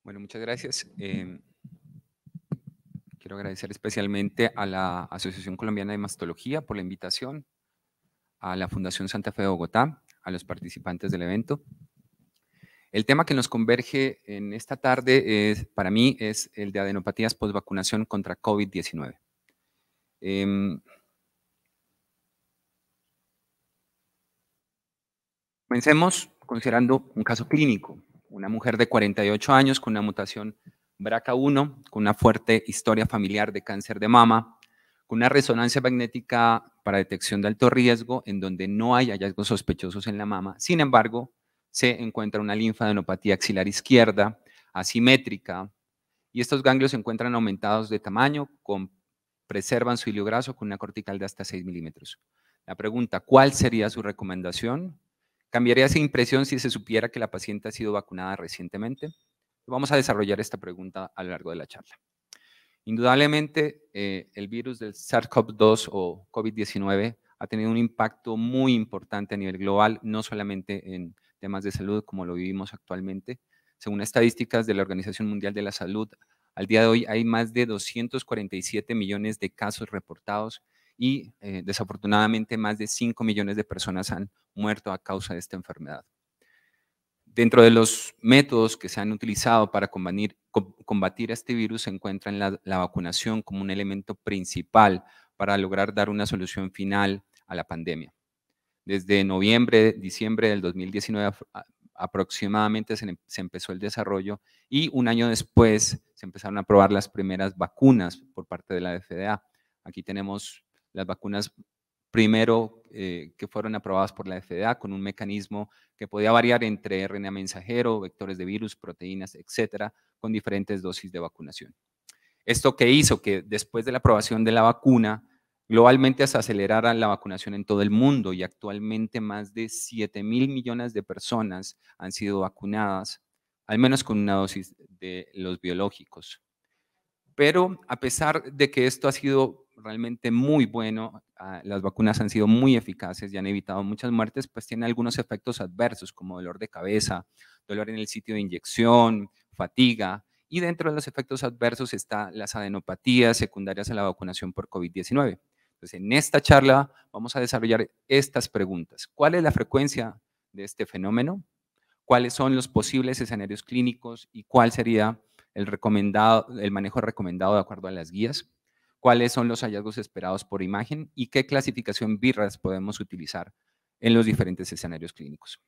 Bueno, muchas gracias. Quiero agradecer especialmente a la Asociación Colombiana de Mastología por la invitación, a la Fundación Santa Fe de Bogotá, a los participantes del evento. El tema que nos converge en esta tarde para mí es el de adenopatías postvacunación contra COVID-19. Comencemos considerando un caso clínico. Una mujer de 48 años con una mutación BRCA1, con una fuerte historia familiar de cáncer de mama, con una resonancia magnética para detección de alto riesgo, en donde no hay hallazgos sospechosos en la mama. Sin embargo, se encuentra una linfadenopatía axilar izquierda, asimétrica, y estos ganglios se encuentran aumentados de tamaño, preservan su hilo graso con una cortical de hasta 6 milímetros. La pregunta, ¿cuál sería su recomendación? ¿Cambiaría esa impresión si se supiera que la paciente ha sido vacunada recientemente? Vamos a desarrollar esta pregunta a lo largo de la charla. Indudablemente, el virus del SARS-CoV-2 o COVID-19 ha tenido un impacto muy importante a nivel global, no solamente en temas de salud como lo vivimos actualmente. Según estadísticas de la Organización Mundial de la Salud, al día de hoy hay más de 247 millones de casos reportados y desafortunadamente más de 5 millones de personas han muerto a causa de esta enfermedad. Dentro de los métodos que se han utilizado para combatir este virus se encuentra la vacunación como un elemento principal para lograr dar una solución final a la pandemia. Desde noviembre, diciembre del 2019 aproximadamente se empezó el desarrollo y un año después se empezaron a probar las primeras vacunas por parte de la FDA. Aquí tenemos las vacunas primero que fueron aprobadas por la FDA con un mecanismo que podía variar entre RNA mensajero, vectores de virus, proteínas, etcétera, con diferentes dosis de vacunación. Esto que hizo que después de la aprobación de la vacuna, globalmente se acelerara la vacunación en todo el mundo y actualmente más de 7.000 millones de personas han sido vacunadas, al menos con una dosis de los biológicos. Pero a pesar de que esto ha sido realmente muy bueno, las vacunas han sido muy eficaces y han evitado muchas muertes, pues tienen algunos efectos adversos como dolor de cabeza, dolor en el sitio de inyección, fatiga, y dentro de los efectos adversos están las adenopatías secundarias a la vacunación por COVID-19. Entonces, en esta charla vamos a desarrollar estas preguntas. ¿Cuál es la frecuencia de este fenómeno? ¿Cuáles son los posibles escenarios clínicos y cuál sería el manejo recomendado de acuerdo a las guías? ¿Cuáles son los hallazgos esperados por imagen? ¿Y qué clasificación BI-RADS podemos utilizar en los diferentes escenarios clínicos?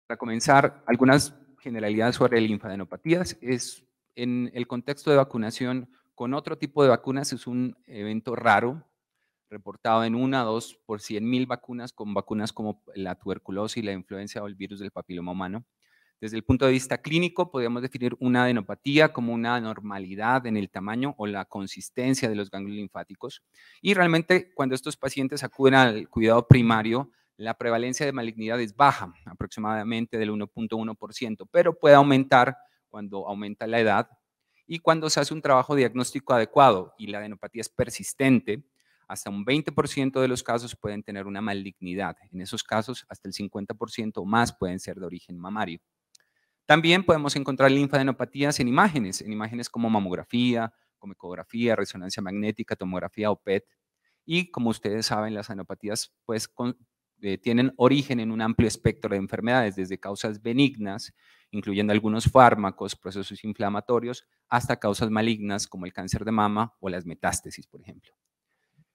Para comenzar, algunas generalidades sobre linfadenopatías. En el contexto de vacunación con otro tipo de vacunas es un evento raro, reportado en 1 a 2 por 100.000 vacunas, con vacunas como la tuberculosis, la influenza o el virus del papiloma humano. Desde el punto de vista clínico, podemos definir una adenopatía como una anormalidad en el tamaño o la consistencia de los ganglios linfáticos. Y realmente, cuando estos pacientes acuden al cuidado primario, la prevalencia de malignidad es baja, aproximadamente del 1.1%, pero puede aumentar cuando aumenta la edad y cuando se hace un trabajo diagnóstico adecuado y la adenopatía es persistente. Hasta un 20% de los casos pueden tener una malignidad. En esos casos, hasta el 50% o más pueden ser de origen mamario. También podemos encontrar linfadenopatías en imágenes como mamografía, como ecografía, resonancia magnética, tomografía o PET. Y como ustedes saben, las adenopatías pues, tienen origen en un amplio espectro de enfermedades, desde causas benignas, incluyendo algunos fármacos, procesos inflamatorios, hasta causas malignas como el cáncer de mama o las metástasis, por ejemplo.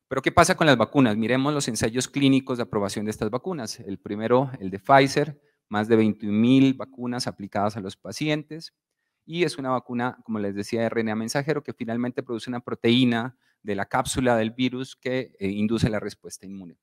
Pero ¿qué pasa con las vacunas? Miremos los ensayos clínicos de aprobación de estas vacunas. El primero, el de Pfizer, más de 21.000 vacunas aplicadas a los pacientes. Y es una vacuna, como les decía, de RNA mensajero que finalmente produce una proteína de la cápsula del virus que induce la respuesta inmune.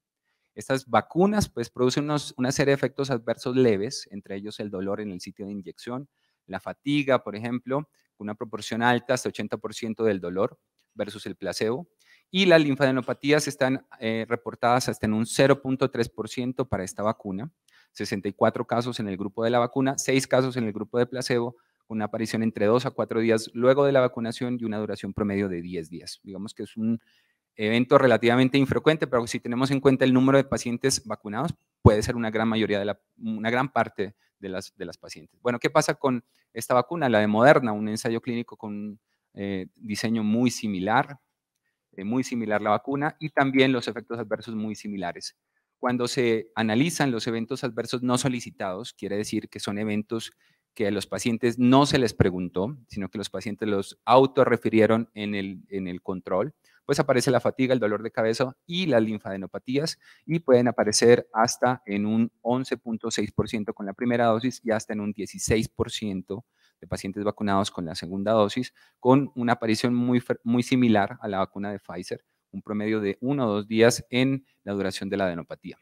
Estas vacunas pues, producen una serie de efectos adversos leves, entre ellos el dolor en el sitio de inyección, la fatiga, por ejemplo, con una proporción alta, hasta 80% del dolor versus el placebo. Y las linfadenopatías están reportadas hasta en un 0.3% para esta vacuna, 64 casos en el grupo de la vacuna, 6 casos en el grupo de placebo, con una aparición entre 2 a 4 días luego de la vacunación y una duración promedio de 10 días. Digamos que es un evento relativamente infrecuente, pero si tenemos en cuenta el número de pacientes vacunados, puede ser una gran parte de las pacientes. Bueno, ¿qué pasa con esta vacuna? La de Moderna, un ensayo clínico con diseño muy similar la vacuna y también los efectos adversos muy similares. Cuando se analizan los eventos adversos no solicitados, quiere decir que son eventos que a los pacientes no se les preguntó, sino que los pacientes los autorrefirieron en el control, pues aparece la fatiga, el dolor de cabeza y las linfadenopatías y pueden aparecer hasta en un 11.6% con la primera dosis y hasta en un 16% de pacientes vacunados con la segunda dosis, con una aparición muy similar a la vacuna de Pfizer, un promedio de 1 o 2 días en la duración de la adenopatía.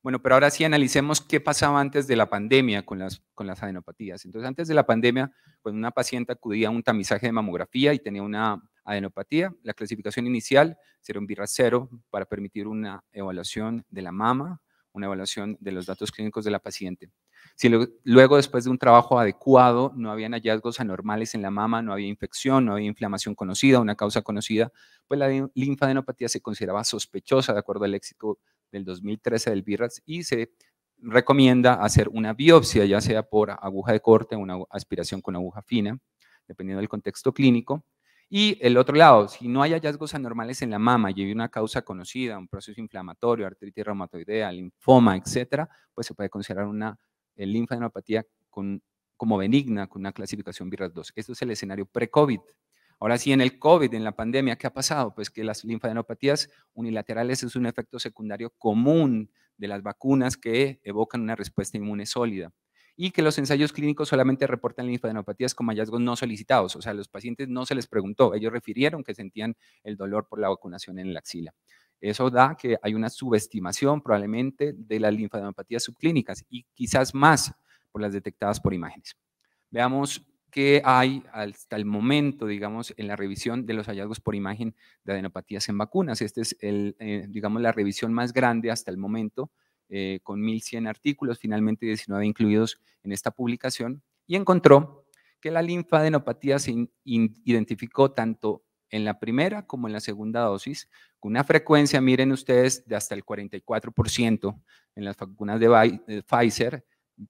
Bueno, pero ahora sí analicemos qué pasaba antes de la pandemia con las adenopatías. Entonces, antes de la pandemia, cuando una paciente acudía a un tamizaje de mamografía y tenía una adenopatía, la clasificación inicial sería un BIRAS 0 para permitir una evaluación de la mama, una evaluación de los datos clínicos de la paciente. Si luego, después de un trabajo adecuado, no habían hallazgos anormales en la mama, no había infección, no había inflamación conocida, una causa conocida, pues la linfadenopatía se consideraba sospechosa de acuerdo al léxico del 2013 del BIRAS y se recomienda hacer una biopsia, ya sea por aguja de corte o una aspiración con aguja fina, dependiendo del contexto clínico. Y el otro lado, si no hay hallazgos anormales en la mama y hay una causa conocida, un proceso inflamatorio, artritis reumatoidea, linfoma, etcétera, pues se puede considerar una linfadenopatía como benigna, con una clasificación BIRAS 2. Esto es el escenario pre-COVID. Ahora sí, en el COVID, en la pandemia, ¿qué ha pasado? Pues que las linfadenopatías unilaterales es un efecto secundario común de las vacunas que evocan una respuesta inmune sólida y que los ensayos clínicos solamente reportan linfadenopatías como hallazgos no solicitados, o sea, a los pacientes no se les preguntó, ellos refirieron que sentían el dolor por la vacunación en la axila. Eso da que hay una subestimación probablemente de las linfadenopatías subclínicas y quizás más por las detectadas por imágenes. Veamos qué hay hasta el momento, digamos, en la revisión de los hallazgos por imagen de adenopatías en vacunas. Esta es, digamos, la revisión más grande hasta el momento, con 1.100 artículos, finalmente 19 incluidos en esta publicación, y encontró que la linfadenopatía se identificó tanto en la primera como en la segunda dosis, con una frecuencia, miren ustedes, de hasta el 44% en las vacunas de Pfizer,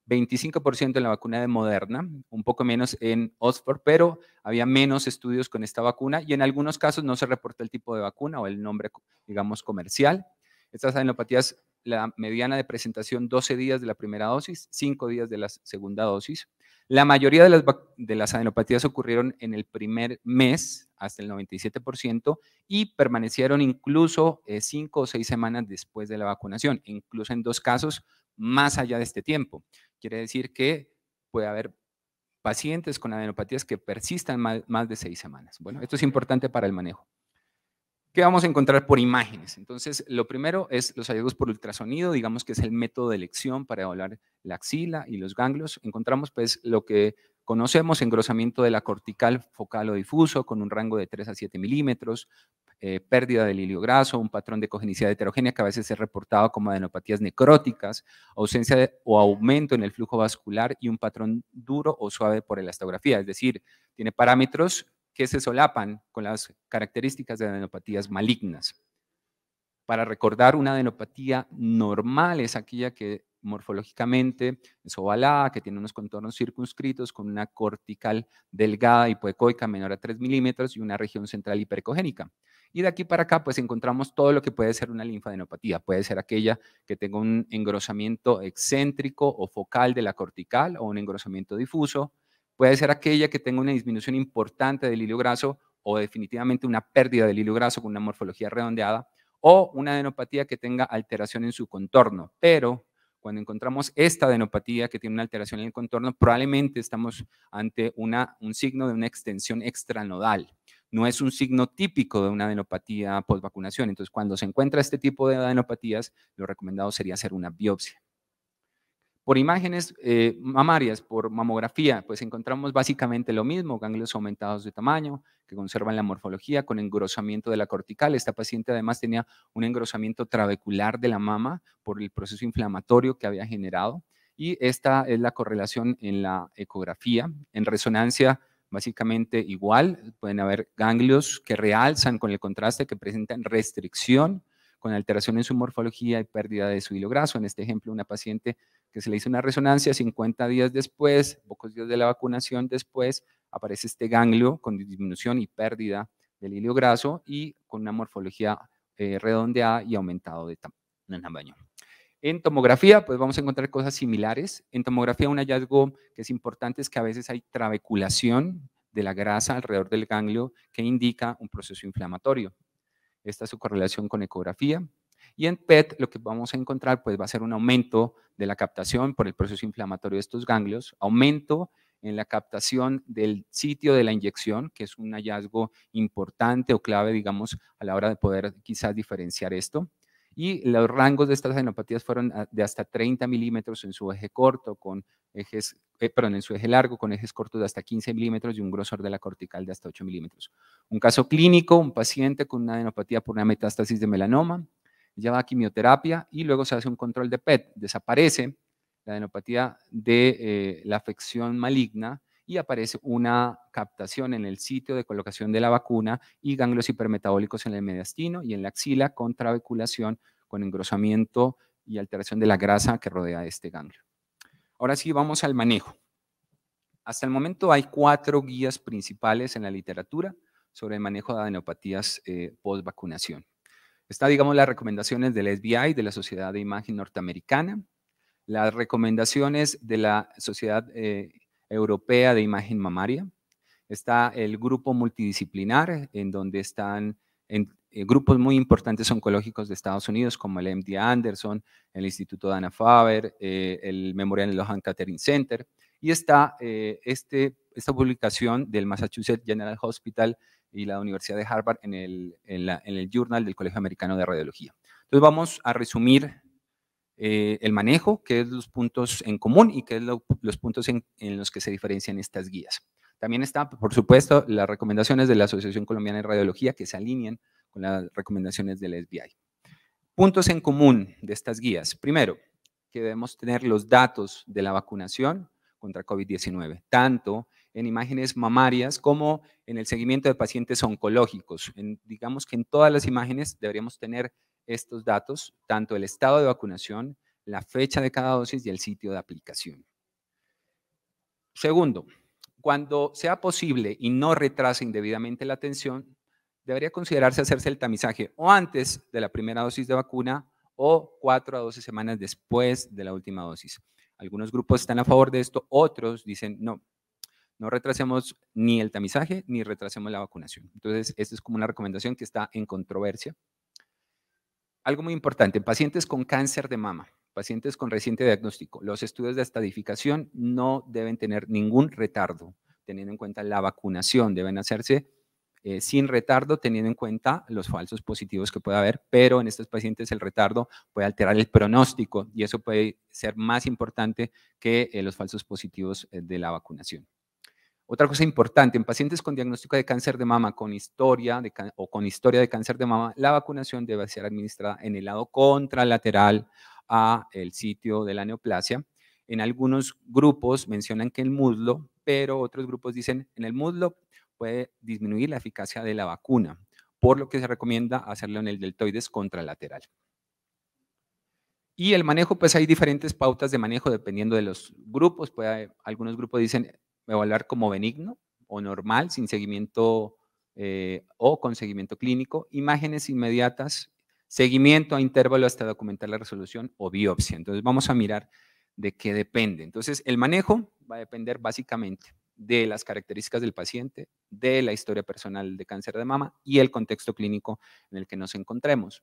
25% en la vacuna de Moderna, un poco menos en Oxford, pero había menos estudios con esta vacuna y en algunos casos no se reporta el tipo de vacuna o el nombre, digamos, comercial. Estas adenopatías, la mediana de presentación 12 días de la primera dosis, 5 días de la segunda dosis. La mayoría de las adenopatías ocurrieron en el primer mes, hasta el 97%, y permanecieron incluso 5 o 6 semanas después de la vacunación, incluso en 2 casos más allá de este tiempo. Quiere decir que puede haber pacientes con adenopatías que persistan más de 6 semanas. Bueno, esto es importante para el manejo. ¿Qué vamos a encontrar por imágenes? Entonces, lo primero es los hallazgos por ultrasonido, digamos que es el método de elección para evaluar la axila y los ganglios. Encontramos pues lo que conocemos, engrosamiento de la cortical focal o difuso con un rango de 3 a 7 milímetros, pérdida del hilio graso, un patrón de cogenicidad heterogénea que a veces es reportado como adenopatías necróticas, ausencia o aumento en el flujo vascular y un patrón duro o suave por elastografía, es decir, tiene parámetros que se solapan con las características de adenopatías malignas. Para recordar, una adenopatía normal es aquella que morfológicamente es ovalada, que tiene unos contornos circunscritos con una cortical delgada hipoecoica menor a 3 milímetros y una región central hiperecogénica. Y de aquí para acá pues encontramos todo lo que puede ser una linfadenopatía. Puede ser aquella que tenga un engrosamiento excéntrico o focal de la cortical o un engrosamiento difuso. Puede ser aquella que tenga una disminución importante del hilio graso o definitivamente una pérdida del hilio graso con una morfología redondeada, o una adenopatía que tenga alteración en su contorno. Pero cuando encontramos esta adenopatía que tiene una alteración en el contorno, probablemente estamos ante un signo de una extensión extranodal. No es un signo típico de una adenopatía postvacunación. Entonces, cuando se encuentra este tipo de adenopatías, lo recomendado sería hacer una biopsia. Por imágenes mamarias, por mamografía, pues encontramos básicamente lo mismo, ganglios aumentados de tamaño, que conservan la morfología con engrosamiento de la cortical. Esta paciente además tenía un engrosamiento trabecular de la mama por el proceso inflamatorio que había generado. Y esta es la correlación en la ecografía. En resonancia, básicamente igual, pueden haber ganglios que realzan con el contraste, que presentan restricción, con alteración en su morfología y pérdida de su hilo graso. En este ejemplo, una paciente que se le hizo una resonancia 50 días después, pocos días de la vacunación después, aparece este ganglio con disminución y pérdida del hilo graso y con una morfología redondeada y aumentado de tamaño. En tomografía, pues vamos a encontrar cosas similares. En tomografía, un hallazgo que es importante es que a veces hay trabeculación de la grasa alrededor del ganglio que indica un proceso inflamatorio. Esta es su correlación con ecografía. Y en PET lo que vamos a encontrar pues va a ser un aumento de la captación por el proceso inflamatorio de estos ganglios, aumento en la captación del sitio de la inyección, que es un hallazgo importante o clave, digamos, a la hora de poder quizás diferenciar esto. Y los rangos de estas adenopatías fueron de hasta 30 milímetros en su eje corto, con ejes, en su eje largo, con ejes cortos de hasta 15 milímetros y un grosor de la cortical de hasta 8 milímetros. Un caso clínico, un paciente con una adenopatía por una metástasis de melanoma, lleva quimioterapia y luego se hace un control de PET. Desaparece la adenopatía de la afección maligna y aparece una captación en el sitio de colocación de la vacuna y ganglios hipermetabólicos en el mediastino y en la axila con trabeculación, con engrosamiento y alteración de la grasa que rodea este ganglio. Ahora sí, vamos al manejo. Hasta el momento hay 4 guías principales en la literatura sobre el manejo de adenopatías post-vacunación. Está, digamos, las recomendaciones del SBI, de la Sociedad de Imagen Norteamericana, las recomendaciones de la Sociedad Europea de Imagen Mamaria, está el grupo multidisciplinar, en donde están grupos muy importantes oncológicos de Estados Unidos, como el MD Anderson, el Instituto Dana-Farber, el Memorial Sloan Kettering Center, y está esta publicación del Massachusetts General Hospital y la Universidad de Harvard en el Journal del Colegio Americano de Radiología. Entonces vamos a resumir el manejo, qué es los puntos en común y qué es los puntos en los que se diferencian estas guías. También está, por supuesto, las recomendaciones de la Asociación Colombiana de Radiología que se alinean con las recomendaciones del SBI. Puntos en común de estas guías. Primero, que debemos tener los datos de la vacunación contra COVID-19, tanto en imágenes mamarias como en el seguimiento de pacientes oncológicos. Digamos que en todas las imágenes deberíamos tener estos datos, tanto el estado de vacunación, la fecha de cada dosis y el sitio de aplicación. Segundo, cuando sea posible y no retrase indebidamente la atención, debería considerarse hacerse el tamizaje o antes de la primera dosis de vacuna o 4 a 12 semanas después de la última dosis. Algunos grupos están a favor de esto, otros dicen no retrasemos ni el tamizaje ni retrasemos la vacunación. Entonces, esta es como una recomendación que está en controversia. Algo muy importante, en pacientes con cáncer de mama, pacientes con reciente diagnóstico, los estudios de estadificación no deben tener ningún retardo, teniendo en cuenta la vacunación, deben hacerse sin retardo, teniendo en cuenta los falsos positivos que pueda haber, pero en estos pacientes el retardo puede alterar el pronóstico y eso puede ser más importante que los falsos positivos de la vacunación. Otra cosa importante, en pacientes con diagnóstico de cáncer de mama con historia de cáncer de mama, la vacunación debe ser administrada en el lado contralateral a el sitio de la neoplasia. En algunos grupos mencionan que el muslo, pero otros grupos dicen en el muslo puede disminuir la eficacia de la vacuna, por lo que se recomienda hacerlo en el deltoides contralateral. Y el manejo, pues hay diferentes pautas de manejo dependiendo de los grupos. Algunos grupos dicen evaluar como benigno o normal, sin seguimiento o con seguimiento clínico, imágenes inmediatas, seguimiento a intervalo hasta documentar la resolución o biopsia. Entonces vamos a mirar de qué depende. Entonces el manejo va a depender básicamente de las características del paciente, de la historia personal de cáncer de mama y el contexto clínico en el que nos encontremos.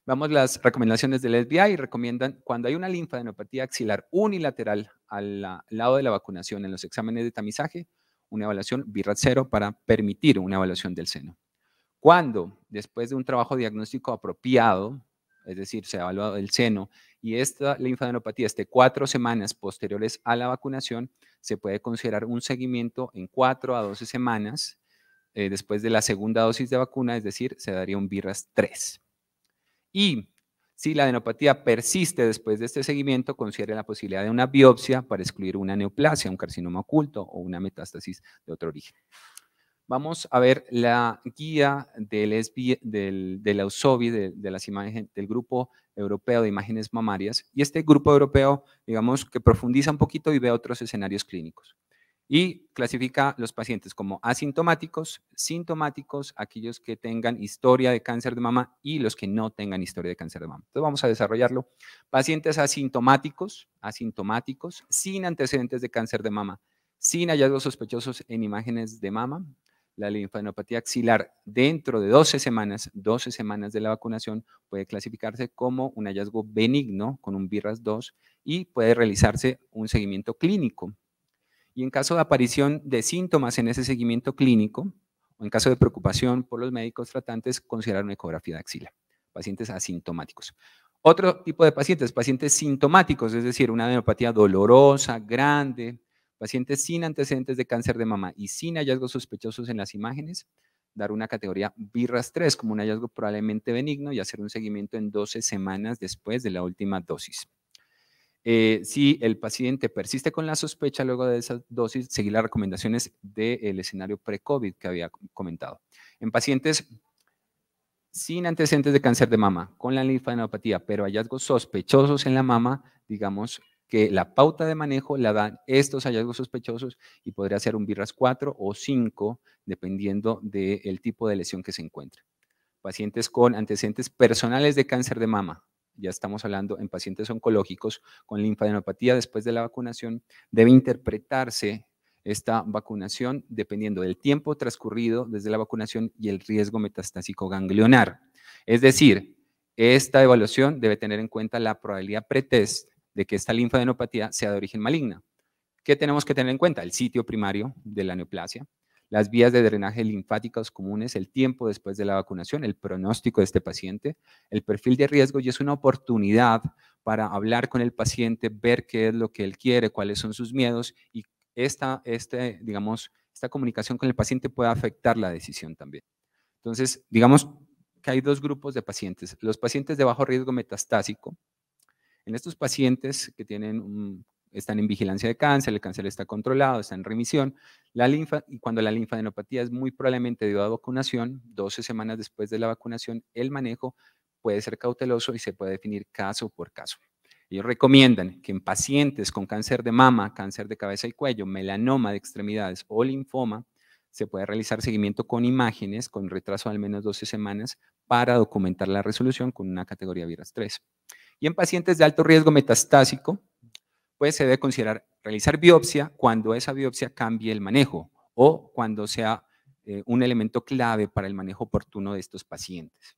Vamos las recomendaciones del SBI, recomiendan cuando hay una linfadenopatía axilar unilateral al lado de la vacunación en los exámenes de tamizaje, una evaluación BI-RAT 0 para permitir una evaluación del seno. Cuando, después de un trabajo diagnóstico apropiado, es decir, se ha evaluado el seno y esta linfadenopatía esté 4 semanas posteriores a la vacunación, se puede considerar un seguimiento en 4 a 12 semanas después de la segunda dosis de vacuna, es decir, se daría un BI-RAT 3. Y si la adenopatía persiste después de este seguimiento, considere la posibilidad de una biopsia para excluir una neoplasia, un carcinoma oculto o una metástasis de otro origen. vamos a ver la guía de la USOBI, de las imágenes, del Grupo Europeo de Imágenes Mamarias, y este grupo europeo, digamos, que profundiza un poquito y ve otros escenarios clínicos. Y clasifica los pacientes como asintomáticos, sintomáticos, aquellos que tengan historia de cáncer de mama y los que no tengan historia de cáncer de mama. Entonces vamos a desarrollarlo. Pacientes asintomáticos, sin antecedentes de cáncer de mama, sin hallazgos sospechosos en imágenes de mama, la linfadenopatía axilar dentro de 12 semanas de la vacunación puede clasificarse como un hallazgo benigno con un BRAF2 y puede realizarse un seguimiento clínico. Y en caso de aparición de síntomas en ese seguimiento clínico, o en caso de preocupación por los médicos tratantes, considerar una ecografía de axila. Pacientes asintomáticos. Otro tipo de pacientes, pacientes sintomáticos, es decir, una adenopatía dolorosa, grande, pacientes sin antecedentes de cáncer de mama y sin hallazgos sospechosos en las imágenes, dar una categoría BRAF3 como un hallazgo probablemente benigno y hacer un seguimiento en 12 semanas después de la última dosis. Si el paciente persiste con la sospecha luego de esa dosis, seguir las recomendaciones del escenario pre-COVID que había comentado. En pacientes sin antecedentes de cáncer de mama, con la linfadenopatía, pero hallazgos sospechosos en la mama, digamos que la pauta de manejo la dan estos hallazgos sospechosos y podría ser un BRAF 4 o 5, dependiendo del tipo de lesión que se encuentre. Pacientes con antecedentes personales de cáncer de mama, ya estamos hablando en pacientes oncológicos con linfadenopatía después de la vacunación, debe interpretarse esta vacunación dependiendo del tiempo transcurrido desde la vacunación y el riesgo metastásico ganglionar. Es decir, esta evaluación debe tener en cuenta la probabilidad pretest de que esta linfadenopatía sea de origen maligna. ¿Qué tenemos que tener en cuenta? El sitio primario de la neoplasia, las vías de drenaje linfáticos comunes, el tiempo después de la vacunación, el pronóstico de este paciente, el perfil de riesgo, y es una oportunidad para hablar con el paciente, ver qué es lo que él quiere, cuáles son sus miedos, y esta comunicación con el paciente puede afectar la decisión también. Entonces, digamos que hay dos grupos de pacientes. Los pacientes de bajo riesgo metastásico. En estos pacientes que están en vigilancia de cáncer, el cáncer está controlado, está en remisión, y cuando la linfadenopatía es muy probablemente debido a vacunación, 12 semanas después de la vacunación, el manejo puede ser cauteloso y se puede definir caso por caso. Ellos recomiendan que en pacientes con cáncer de mama, cáncer de cabeza y cuello, melanoma de extremidades o linfoma, se puede realizar seguimiento con imágenes con retraso de al menos 12 semanas para documentar la resolución con una categoría BRAF3. Y en pacientes de alto riesgo metastásico, pues se debe considerar realizar biopsia cuando esa biopsia cambie el manejo o cuando sea un elemento clave para el manejo oportuno de estos pacientes.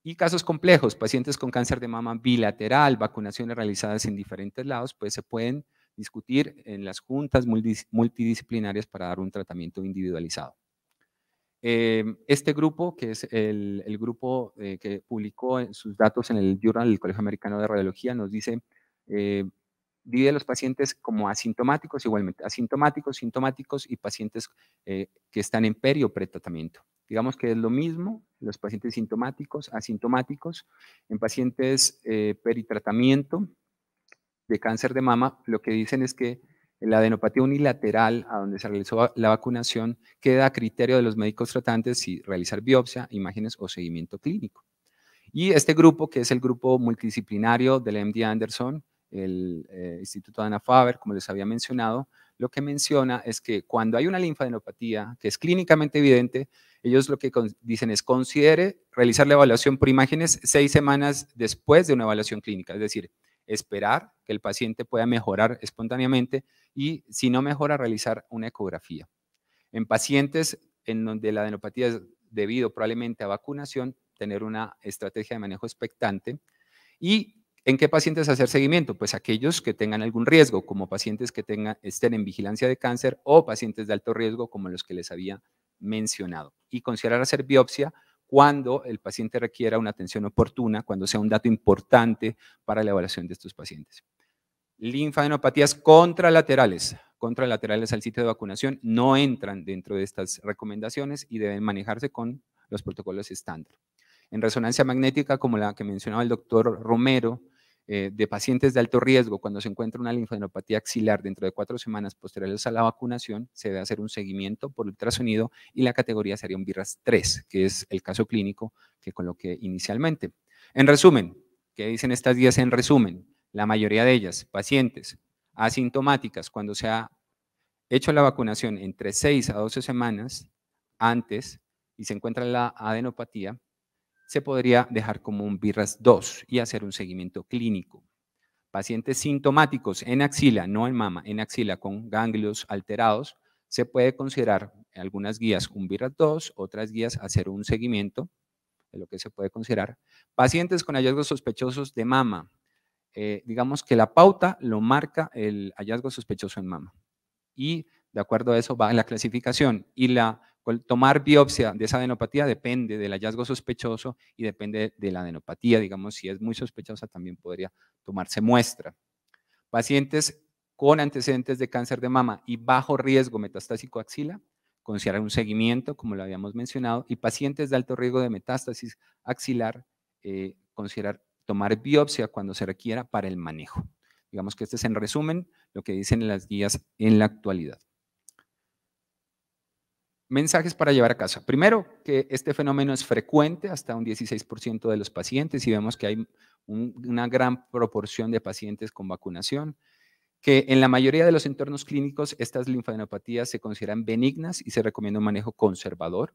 Y casos complejos, pacientes con cáncer de mama bilateral, vacunaciones realizadas en diferentes lados, pues se pueden discutir en las juntas multidisciplinarias para dar un tratamiento individualizado. Este grupo, que es el grupo que publicó sus datos en el Journal del Colegio Americano de Radiología, nos dice, divide a los pacientes como asintomáticos, igualmente, asintomáticos, sintomáticos y pacientes que están en peri o pretratamiento. Digamos que es lo mismo, los pacientes sintomáticos, asintomáticos, en pacientes peritratamiento de cáncer de mama, lo que dicen es que la adenopatía unilateral, a donde se realizó la vacunación, queda a criterio de los médicos tratantes si realizar biopsia, imágenes o seguimiento clínico. Y este grupo, que es el grupo multidisciplinario del MD Anderson, el Instituto Dana-Farber, como les había mencionado, lo que menciona es que cuando hay una linfadenopatía que es clínicamente evidente, ellos lo que dicen es considere realizar la evaluación por imágenes 6 semanas después de una evaluación clínica, es decir, esperar que el paciente pueda mejorar espontáneamente y si no mejora, realizar una ecografía. En pacientes en donde la adenopatía es debido probablemente a vacunación, tener una estrategia de manejo expectante. ¿Y en qué pacientes hacer seguimiento? Pues aquellos que tengan algún riesgo, como pacientes que estén en vigilancia de cáncer o pacientes de alto riesgo, como los que les había mencionado. Y considerar hacer biopsia cuando el paciente requiera una atención oportuna, cuando sea un dato importante para la evaluación de estos pacientes. Linfadenopatías contralaterales al sitio de vacunación no entran dentro de estas recomendaciones y deben manejarse con los protocolos estándar. En resonancia magnética, como la que mencionaba el doctor Romero, de pacientes de alto riesgo, cuando se encuentra una linfadenopatía axilar dentro de 4 semanas posteriores a la vacunación, se debe hacer un seguimiento por ultrasonido y la categoría sería un BIRAS 3, que es el caso clínico que coloqué inicialmente. En resumen, ¿qué dicen estas guías en resumen? La mayoría de ellas, pacientes asintomáticas, cuando se ha hecho la vacunación entre 6 a 12 semanas antes y se encuentra la adenopatía, se podría dejar como un BIRAS 2 y hacer un seguimiento clínico. Pacientes sintomáticos en axila, no en mama, en axila con ganglios alterados, se puede considerar en algunas guías un BIRAS 2, otras guías hacer un seguimiento de lo que se puede considerar. Pacientes con hallazgos sospechosos de mama, digamos que la pauta lo marca el hallazgo sospechoso en mama. Y de acuerdo a eso va la clasificación y tomar biopsia de esa adenopatía depende del hallazgo sospechoso y depende de la adenopatía, digamos, si es muy sospechosa también podría tomarse muestra. Pacientes con antecedentes de cáncer de mama y bajo riesgo metastásico axila, considerar un seguimiento, como lo habíamos mencionado, y pacientes de alto riesgo de metástasis axilar, considerar tomar biopsia cuando se requiera para el manejo. Digamos que este es en resumen lo que dicen las guías en la actualidad. Mensajes para llevar a casa. Primero, que este fenómeno es frecuente, hasta un 16% de los pacientes, y vemos que hay una gran proporción de pacientes con vacunación, que en la mayoría de los entornos clínicos estas linfadenopatías se consideran benignas y se recomienda un manejo conservador,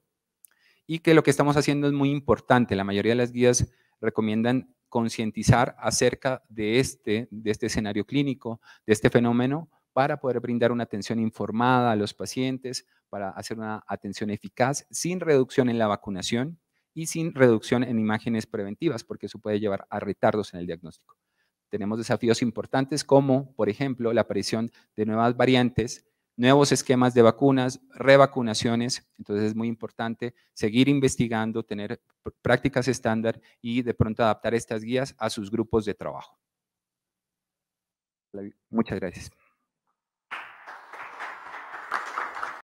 y que lo que estamos haciendo es muy importante. La mayoría de las guías recomiendan concientizar acerca de este escenario clínico, de este fenómeno, para poder brindar una atención informada a los pacientes, para hacer una atención eficaz, sin reducción en la vacunación y sin reducción en imágenes preventivas, porque eso puede llevar a retardos en el diagnóstico. Tenemos desafíos importantes como, por ejemplo, la aparición de nuevas variantes, nuevos esquemas de vacunas, revacunaciones. Entonces es muy importante seguir investigando, tener prácticas estándar y de pronto adaptar estas guías a sus grupos de trabajo. Muchas gracias.